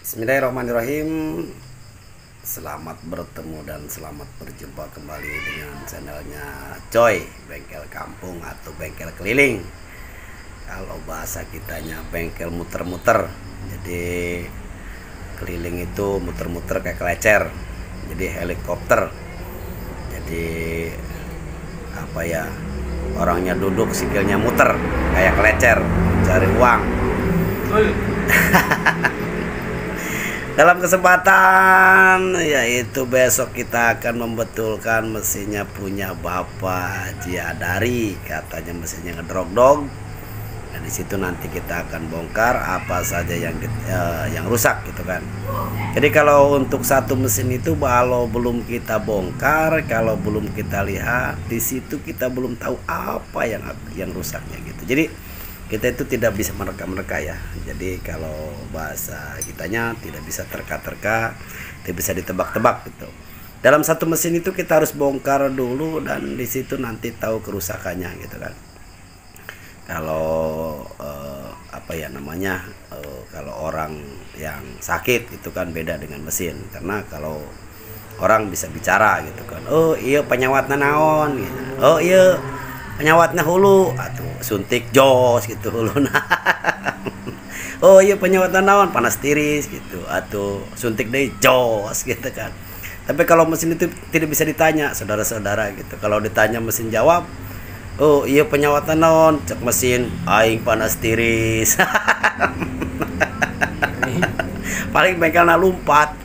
Bismillahirrahmanirrahim. Selamat bertemu dan selamat berjumpa kembali dengan channelnya Coy, bengkel kampung atau bengkel keliling. Kalau bahasa kitanya bengkel muter-muter. Jadi keliling itu muter-muter kayak kelecer. Jadi helikopter. Jadi apa ya? Orangnya duduk, sikilnya muter kayak kelecer, cari uang. Dalam kesempatan yaitu besok kita akan membetulkan mesinnya punya Bapak Haji Hadari, katanya mesinnya ngedrog-dog. Nah, di situ nanti kita akan bongkar apa saja yang rusak gitu kan. Jadi kalau untuk satu mesin itu kalau belum kita bongkar, kalau belum kita lihat, di situ kita belum tahu apa yang rusaknya gitu. Jadi kita itu tidak bisa menerka-nerka ya. Jadi kalau bahasa kitanya tidak bisa terka-terka, tidak bisa ditebak-tebak gitu. Dalam satu mesin itu kita harus bongkar dulu dan di situ nanti tahu kerusakannya gitu kan. Kalau kalau orang yang sakit itu kan beda dengan mesin, karena kalau orang bisa bicara gitu kan. Oh iya penyawatna naon gitu. Oh iya penyawatnya hulu atau suntik jos gitu hulu. Oh iya penyawatnya naon panas tiris gitu atau suntik deh jos gitu kan. Tapi kalau mesin itu tidak bisa ditanya saudara-saudara gitu. Kalau ditanya mesin jawab, oh iya penyawatnya naon, cek mesin aing panas tiris. Paling bengkelna lumpat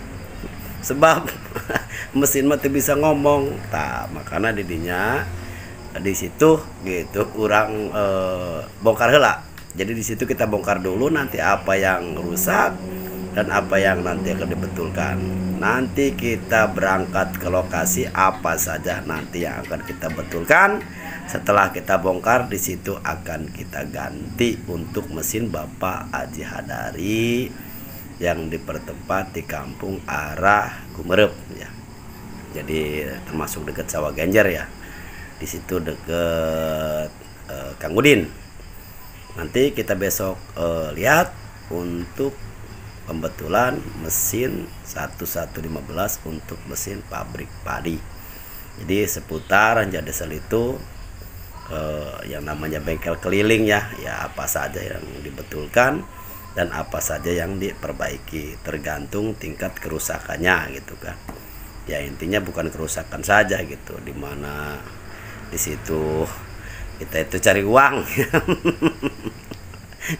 sebab mesin mah bisa ngomong. Tah makanya didinya di situ gitu kurang bongkar heula. Jadi di situ kita bongkar dulu nanti apa yang rusak dan apa yang nanti akan dibetulkan. Nanti kita berangkat ke lokasi apa saja nanti yang akan kita betulkan. Setelah kita bongkar di situ akan kita ganti untuk mesin Bapak Haji Hadari yang dipertempat di kampung arah Gumerep ya. Jadi termasuk dekat Sawah Genjer ya. Di situ deket Kang Udin. Nanti kita besok lihat untuk pembetulan mesin 1115 untuk mesin pabrik padi. Jadi seputar Raja Desel itu yang namanya bengkel keliling ya apa saja yang dibetulkan dan apa saja yang diperbaiki tergantung tingkat kerusakannya gitu kan. Ya intinya bukan kerusakan saja gitu, dimana di situ kita itu cari uang.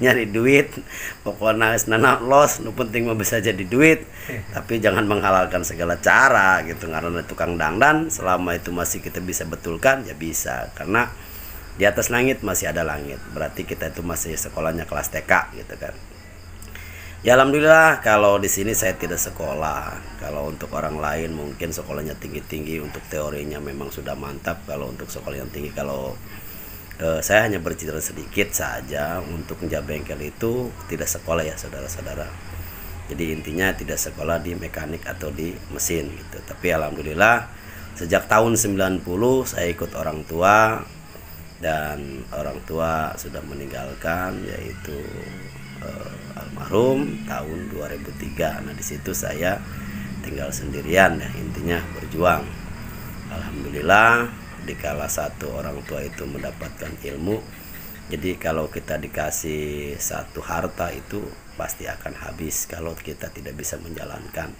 Nyari duit pokoknya nana los nu penting mah bisa jadi duit, tapi jangan menghalalkan segala cara gitu. Karena tukang dangdan selama itu masih kita bisa betulkan ya bisa, karena di atas langit masih ada langit, berarti kita itu masih sekolahnya kelas TK gitu kan. Ya alhamdulillah kalau di sini saya tidak sekolah. Kalau untuk orang lain mungkin sekolahnya tinggi-tinggi, untuk teorinya memang sudah mantap. Kalau untuk sekolah yang tinggi, kalau saya hanya bercerita sedikit saja untuk menjaga bengkel itu tidak sekolah ya saudara-saudara. Jadi intinya tidak sekolah di mekanik atau di mesin gitu. Tapi alhamdulillah sejak tahun 90 saya ikut orang tua dan orang tua sudah meninggalkan, yaitu almarhum tahun 2003. Nah di situ saya tinggal sendirian ya, intinya berjuang. Alhamdulillah di kala satu orang tua itu mendapatkan ilmu. Jadi kalau kita dikasih satu harta itu pasti akan habis kalau kita tidak bisa menjalankan.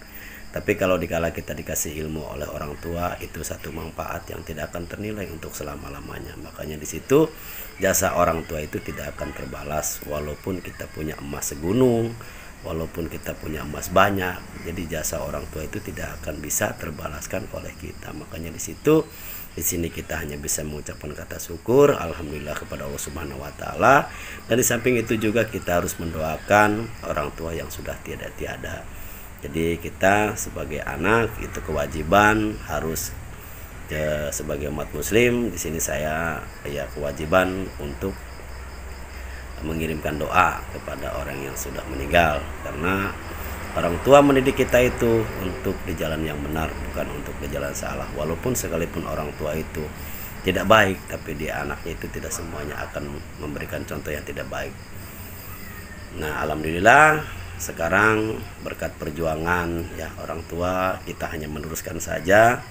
Tapi kalau dikala kita dikasih ilmu oleh orang tua, itu satu manfaat yang tidak akan ternilai untuk selama-lamanya. Makanya di situ jasa orang tua itu tidak akan terbalas, walaupun kita punya emas segunung, walaupun kita punya emas banyak. Jadi jasa orang tua itu tidak akan bisa terbalaskan oleh kita. Makanya di sini kita hanya bisa mengucapkan kata syukur alhamdulillah kepada Allah Subhanahu wa taala. Dan di samping itu juga kita harus mendoakan orang tua yang sudah tiada. Jadi kita sebagai anak itu kewajiban harus sebagai umat muslim. Di sini saya ya kewajiban untuk mengirimkan doa kepada orang yang sudah meninggal, karena orang tua mendidik kita itu untuk di jalan yang benar, bukan untuk di jalan salah. Walaupun sekalipun orang tua itu tidak baik, tapi di anaknya itu tidak semuanya akan memberikan contoh yang tidak baik. Nah alhamdulillah sekarang berkat perjuangan ya orang tua, kita hanya meneruskan saja.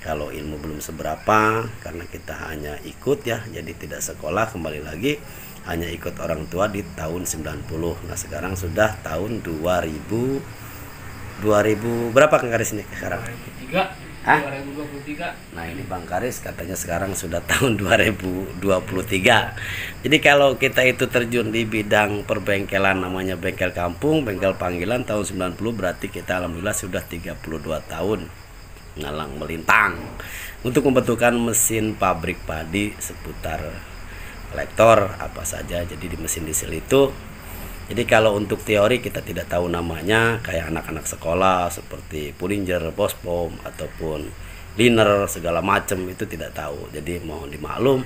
Kalau ilmu belum seberapa karena kita hanya ikut ya, jadi tidak sekolah, kembali lagi hanya ikut orang tua di tahun 90. Nah sekarang sudah tahun 2000 berapa Kang Karis ini sekarang? 2023. Hah? 2023. Nah ini Bang Karis katanya sekarang sudah tahun 2023. Jadi kalau kita itu terjun di bidang perbengkelan, namanya bengkel kampung, bengkel panggilan tahun 90, berarti kita alhamdulillah sudah 32 tahun ngalang melintang untuk membetulkan mesin pabrik padi seputar kolektor apa saja. Jadi di mesin diesel itu, jadi kalau untuk teori kita tidak tahu namanya, kayak anak-anak sekolah seperti Pulinger, Bospom ataupun Liner segala macam itu tidak tahu. Jadi mohon dimaklum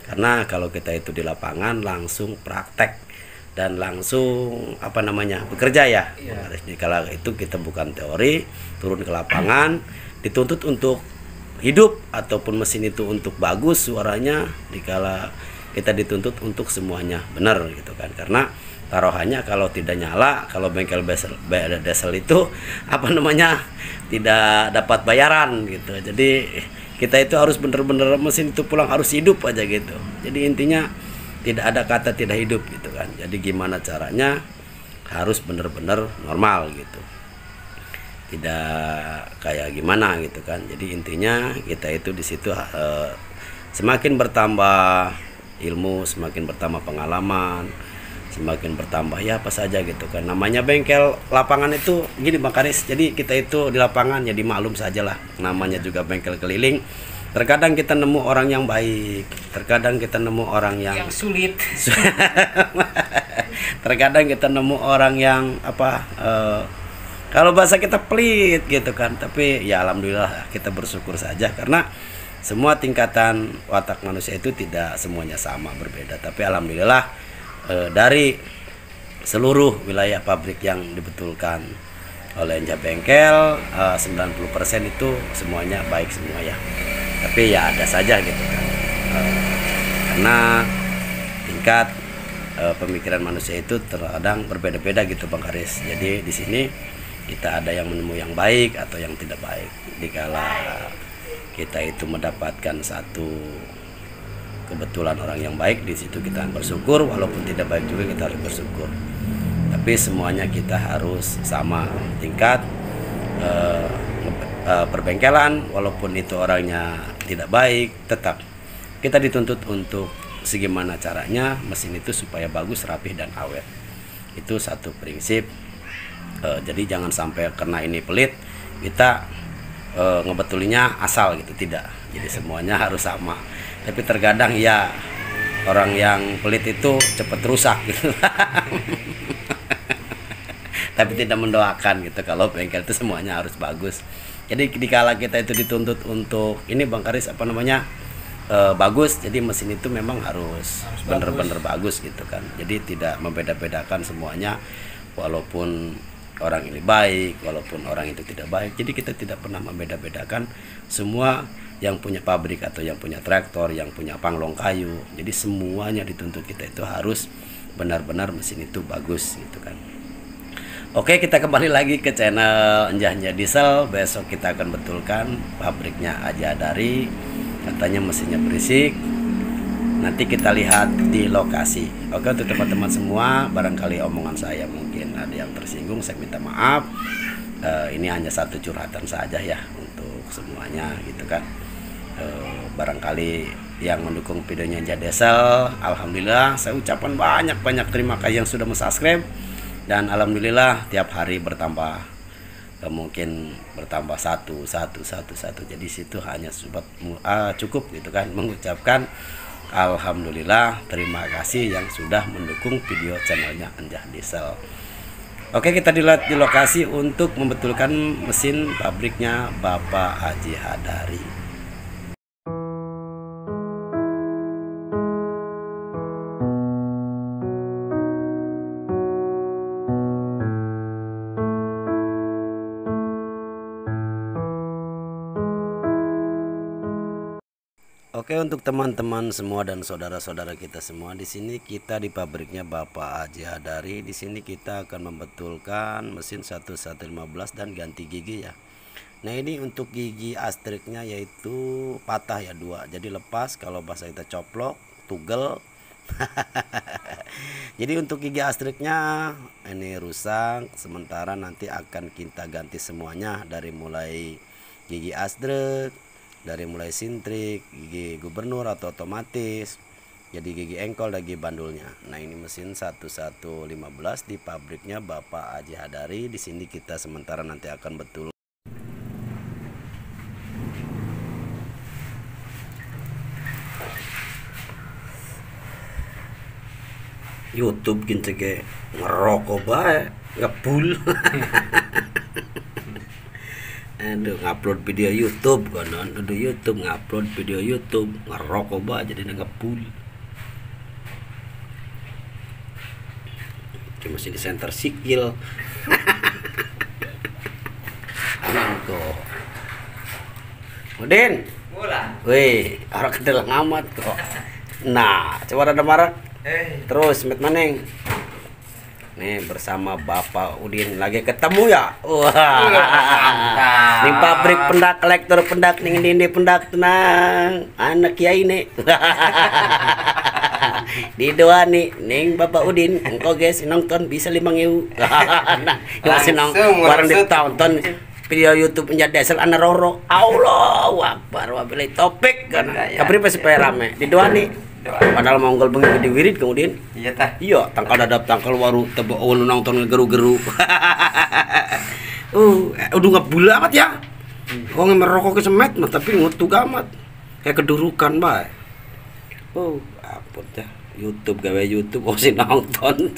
karena kalau kita itu di lapangan langsung praktek dan langsung apa namanya bekerja ya. Iya. Jadi kalau itu kita bukan teori, turun ke lapangan, dituntut untuk hidup ataupun mesin itu untuk bagus suaranya, dikala kita dituntut untuk semuanya benar gitu kan. Karena taruhannya kalau tidak nyala, kalau bengkel diesel itu apa namanya tidak dapat bayaran gitu. Jadi kita itu harus benar-benar mesin itu pulang harus hidup aja gitu. Jadi intinya tidak ada kata tidak hidup gitu kan. Jadi gimana caranya harus benar-benar normal gitu, tidak kayak gimana gitu kan. Jadi intinya kita itu di situ semakin bertambah ilmu, semakin bertambah pengalaman, semakin bertambah ya apa saja gitu kan. Namanya bengkel lapangan itu gini Bang Karis, jadi kita itu di lapangan jadi maklum sajalah, namanya juga bengkel keliling. Terkadang kita nemu orang yang baik, terkadang kita nemu orang yang sulit. Terkadang kita nemu orang yang apa kalau bahasa kita pelit gitu kan. Tapi ya alhamdulillah kita bersyukur saja karena semua tingkatan watak manusia itu tidak semuanya sama, berbeda. Tapi alhamdulillah dari seluruh wilayah pabrik yang dibetulkan oleh Enja Bengkel 90% itu semuanya baik semua ya. Tapi ya ada saja gitu kan. Karena tingkat pemikiran manusia itu terkadang berbeda-beda gitu Bang Karis. Jadi di sini kita ada yang menemu yang baik atau yang tidak baik. Dikala kita itu mendapatkan satu kebetulan orang yang baik, di situ kita bersyukur, walaupun tidak baik juga kita harus bersyukur. Tapi semuanya kita harus sama tingkat perbengkelan, walaupun itu orangnya tidak baik, tetap kita dituntut untuk segimana caranya mesin itu supaya bagus, rapih dan awet. Itu satu prinsip. Jadi jangan sampai karena ini pelit kita ngebetulinya asal gitu, tidak. Jadi semuanya harus sama. Tapi terkadang ya orang yang pelit itu cepat rusak gitu. Tapi tidak mendoakan gitu kalau bengkel itu semuanya harus bagus. Jadi dikala kita itu dituntut untuk ini Bang Karis apa namanya bagus, jadi mesin itu memang harus benar-benar bagus gitu kan. Jadi tidak membeda-bedakan semuanya, walaupun orang ini baik, walaupun orang itu tidak baik. Jadi kita tidak pernah membeda-bedakan semua yang punya pabrik atau yang punya traktor, yang punya panglong kayu. Jadi semuanya dituntut kita itu harus benar-benar mesin itu bagus gitu kan. Oke, kita kembali lagi ke channel Enja Diesel. Besok kita akan betulkan pabriknya Aja Dari. Katanya mesinnya berisik. Nanti kita lihat di lokasi. Oke, untuk teman-teman semua, barangkali omongan saya mungkin ada yang tersinggung, saya minta maaf. Ini hanya satu curhatan saja ya untuk semuanya gitu kan. Barangkali yang mendukung videonya Enja Diesel, alhamdulillah saya ucapkan banyak terima kasih yang sudah subscribe. Dan alhamdulillah tiap hari bertambah, mungkin bertambah satu. Jadi situ hanya cukup gitu kan mengucapkan alhamdulillah, terima kasih yang sudah mendukung video channelnya Enja Diesel. Oke, kita dilihat di lokasi untuk membetulkan mesin pabriknya Bapak Haji Hadari. Oke, untuk teman-teman semua dan saudara-saudara kita semua, di sini kita di pabriknya Bapak Haji Hadari. Di sini kita akan membetulkan mesin 1115 dan ganti gigi ya. Nah, ini untuk gigi astriknya yaitu patah ya, dua. Jadi lepas, kalau bahasa kita coplok, tugel. Jadi untuk gigi astriknya ini rusak, sementara nanti akan kita ganti semuanya dari mulai gigi astrik, dari mulai sintrik, gigi gubernur atau otomatis, jadi gigi engkol dan gigi bandulnya. Nah, ini mesin 1115 di pabriknya Bapak Haji Hadari. Di sini kita sementara nanti akan betul. YouTube gitu kayak ngerokok bae, ngepul. Aduh, ngupload video YouTube kan, aduh YouTube ngupload video YouTube ngerokok bah jadi ngepul. Cuma sih di center sikil. Kok. Udin. Mula. Wih, orang kedel ngamat kok. Nah, coba ada marah. Terus met maneng. Nih bersama Bapak Udin lagi ketemu ya. Wah. Ning pabrik pendak kolektor pendak ning dindi pendak tenang. Anak kiai nih. Di doa nih ning Bapak Udin engkau guys nonton bisa 5.000. Nah, masih nonton bareng ditonton video YouTube nya Desel ana roro. Allahu Akbar wabillahi topik kan. Kabri pas supaya rame. Di doa nih. Padahal monggol bengi gede wirid kemudian. Iya tah. Iya, tangkal dadap tangkal waru tebe awal nonton geru-geru. Udah ngebul amat ya. Wong merokok ke semet mah tapi ngutu amat. Kayak kedurukan bae. Ampun dah. YouTube gawe YouTube sih nonton.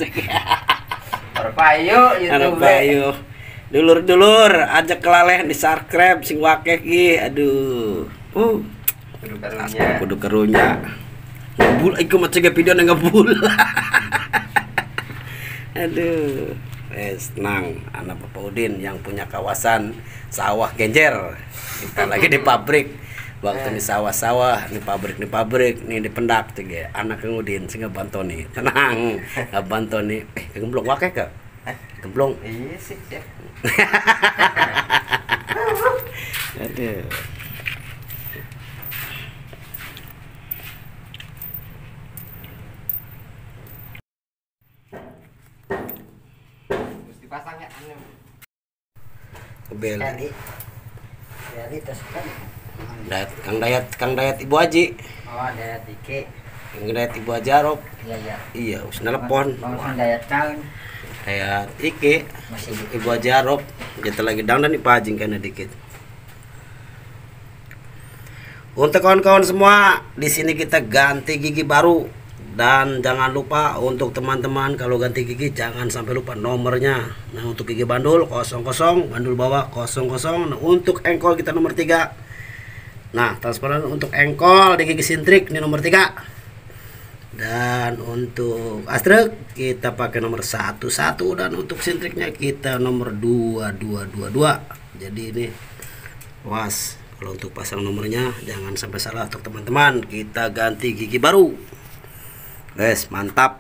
Payo YouTube. Payo. Dulur-dulur ajak kelaleh di subscribe sing wakeh ki. Aduh. Kudu kerunya. Ngebul iku macam video ngebul. Aduh. Tenang, anak Bapak Udin yang punya kawasan sawah Genjer. Kita lagi di pabrik. Waktu di sawah-sawah, di pabrik, nih di pendak juga. Anak Udin sing ngabantoni. Tenang, ngabantoni. Gemblong wakeh ka? Gemblong. Iya sih ya. Aduh. Dipasang ya anu. Kebel. Jadi tes kan. Kang Dayat Ibu Haji. Oh, ada Dike. Kang Dayat Ibu Haji Arop. Iya. Iya, us nelpon. Bang Dayat tahun. Dayat Ike. Masih Ibu Haji Arop. Kita lagi down dan ipajing kena dikit. Untuk kawan-kawan semua, di sini kita ganti gigi baru. Dan jangan lupa untuk teman-teman kalau ganti gigi jangan sampai lupa nomornya. Nah, untuk gigi bandul 00, bandul bawah 00. Nah, untuk engkol kita nomor 3. Nah, transparan untuk engkol di gigi sintrik ini nomor 3. Dan untuk astrek kita pakai nomor 11 dan untuk sintriknya kita nomor 2222. Jadi ini was kalau untuk pasang nomornya jangan sampai salah untuk teman-teman. Kita ganti gigi baru. Guys, mantap.